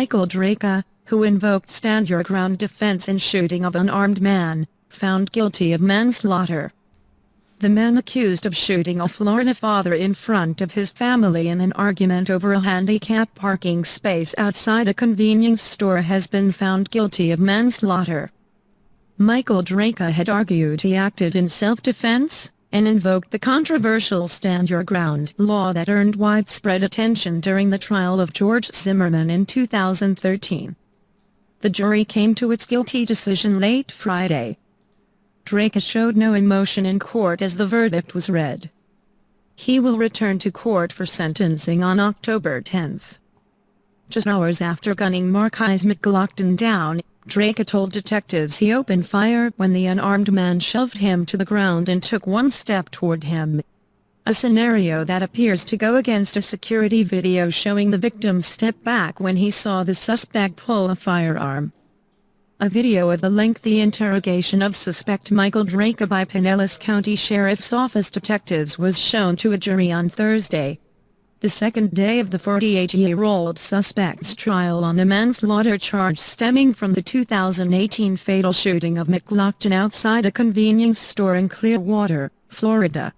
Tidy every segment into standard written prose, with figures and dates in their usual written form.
Michael Drejka, who invoked stand your ground defense in shooting of unarmed man, found guilty of manslaughter. The man accused of shooting a Florida father in front of his family in an argument over a handicap parking space outside a convenience store has been found guilty of manslaughter. Michael Drejka had argued he acted in self-defense, and invoked the controversial stand your ground law that earned widespread attention during the trial of George Zimmerman in 2013. The jury came to its guilty decision late Friday. Drejka showed no emotion in court as the verdict was read. He will return to court for sentencing on October 10. Just hours after gunning Marquise McLaughlin down, Drejka told detectives he opened fire when the unarmed man shoved him to the ground and took one step toward him. A scenario that appears to go against a security video showing the victim step back when he saw the suspect pull a firearm. A video of the lengthy interrogation of suspect Michael Drejka by Pinellas County Sheriff's Office detectives was shown to a jury on Thursday, the second day of the 48-year-old suspect's trial on a manslaughter charge stemming from the 2018 fatal shooting of McLaughlin outside a convenience store in Clearwater, Florida.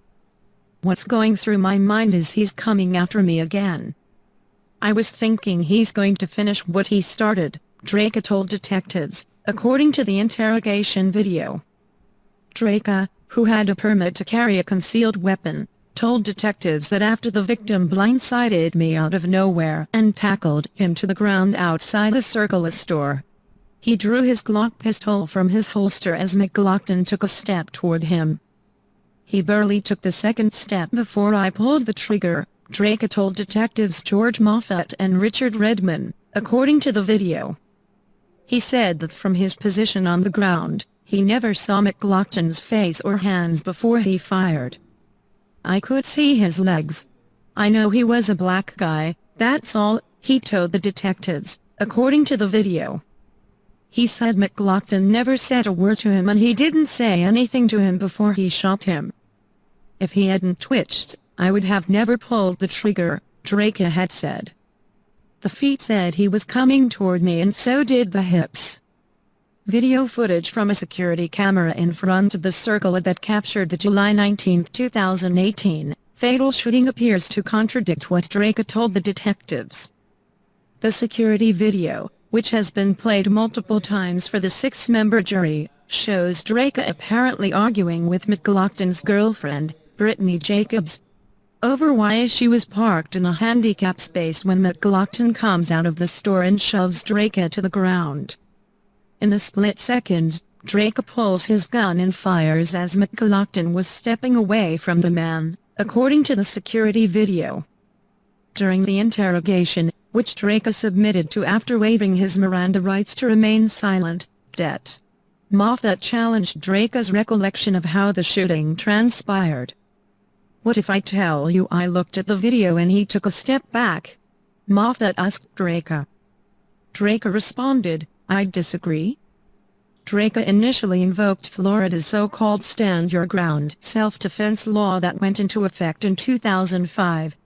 "What's going through my mind is he's coming after me again. I was thinking he's going to finish what he started," Drejka told detectives, according to the interrogation video. Drejka, who had a permit to carry a concealed weapon, told detectives that after the victim blindsided me out of nowhere and tackled him to the ground outside the Circle store, he drew his Glock pistol from his holster as McLaughlin took a step toward him. "He barely took the second step before I pulled the trigger," Drejka told detectives George Moffat and Richard Redman, according to the video. He said that from his position on the ground, he never saw McLaughlin's face or hands before he fired. "I could see his legs. I know he was a black guy, that's all," he told the detectives, according to the video. He said McLaughlin never said a word to him and he didn't say anything to him before he shot him. "If he hadn't twitched, I would have never pulled the trigger," Drejka had said. "The feet said he was coming toward me and so did the hips." Video footage from a security camera in front of the Circle that captured the July 19, 2018, fatal shooting appears to contradict what Drejka told the detectives. The security video, which has been played multiple times for the six-member jury, shows Drejka apparently arguing with McLaughlin's girlfriend, Brittany Jacobs, over why she was parked in a handicap space when McLaughlin comes out of the store and shoves Drejka to the ground. In a split second, Drejka pulls his gun and fires as McLaughlin was stepping away from the man, according to the security video. During the interrogation, which Drejka submitted to after waiving his Miranda rights to remain silent, Moffat challenged Drejka's recollection of how the shooting transpired. "What if I tell you I looked at the video and he took a step back?" Moffat asked Drejka. Drejka responded, "I disagree." Drejka initially invoked Florida's so-called Stand Your Ground self-defense law that went into effect in 2005,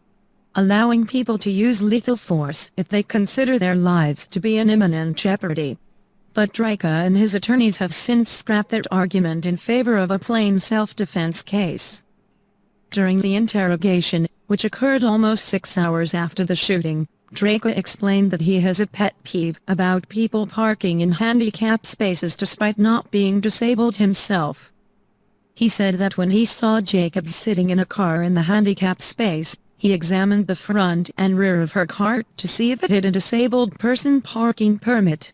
allowing people to use lethal force if they consider their lives to be in imminent jeopardy. But Drejka and his attorneys have since scrapped that argument in favor of a plain self-defense case. During the interrogation, which occurred almost 6 hours after the shooting, Drejka explained that he has a pet peeve about people parking in handicap spaces despite not being disabled himself. He said that when he saw Jacobs sitting in a car in the handicap space, he examined the front and rear of her car to see if it had a disabled person parking permit.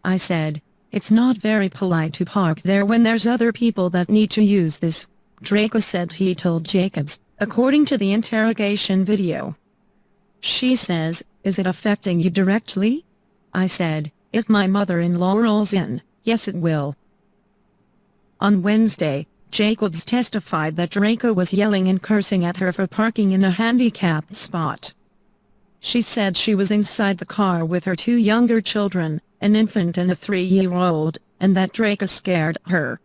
"I said, it's not very polite to park there when there's other people that need to use this," Drejka said he told Jacobs, according to the interrogation video. "She says, is it affecting you directly?" I said, if my mother-in-law rolls in, yes it will. On Wednesday, Jacobs testified that Drejka was yelling and cursing at her for parking in a handicapped spot. She said she was inside the car with her 2 younger children, an infant and a 3-year-old, and that Drejka scared her.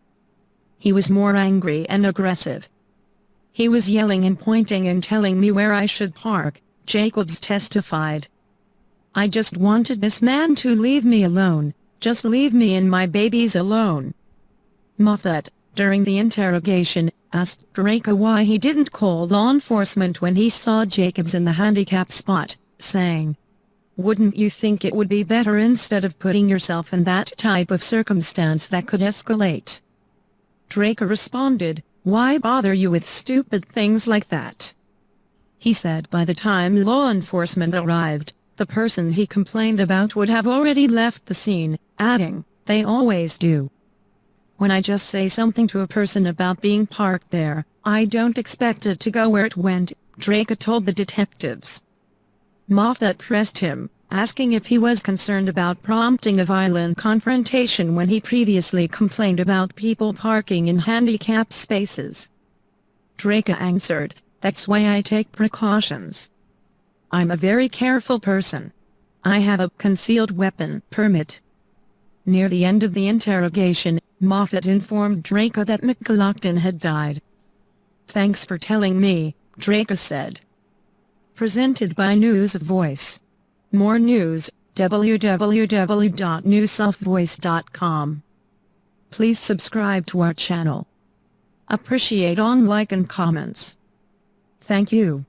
He was more angry and aggressive. He was yelling and pointing and telling me where I should park, Jacobs testified. I just wanted this man to leave me alone, just leave me and my babies alone. Moffat, during the interrogation, asked Drejka why he didn't call law enforcement when he saw Jacobs in the handicap spot, saying, "Wouldn't you think it would be better instead of putting yourself in that type of circumstance that could escalate?" Drejka responded, "Why bother you with stupid things like that?" He said by the time law enforcement arrived, the person he complained about would have already left the scene, adding, "They always do. When I just say something to a person about being parked there, I don't expect it to go where it went," Drejka told the detectives. Moffat pressed him, asking if he was concerned about prompting a violent confrontation when he previously complained about people parking in handicapped spaces. Drejka answered, "That's why I take precautions. I'm a very careful person. I have a concealed weapon permit." Near the end of the interrogation, Moffat informed Drejka that McLaughlin had died. "Thanks for telling me," Drejka said. Presented by News of Voice. More news, www.newsofvoice.com. Please subscribe to our channel. Appreciate on like and comments. Thank you.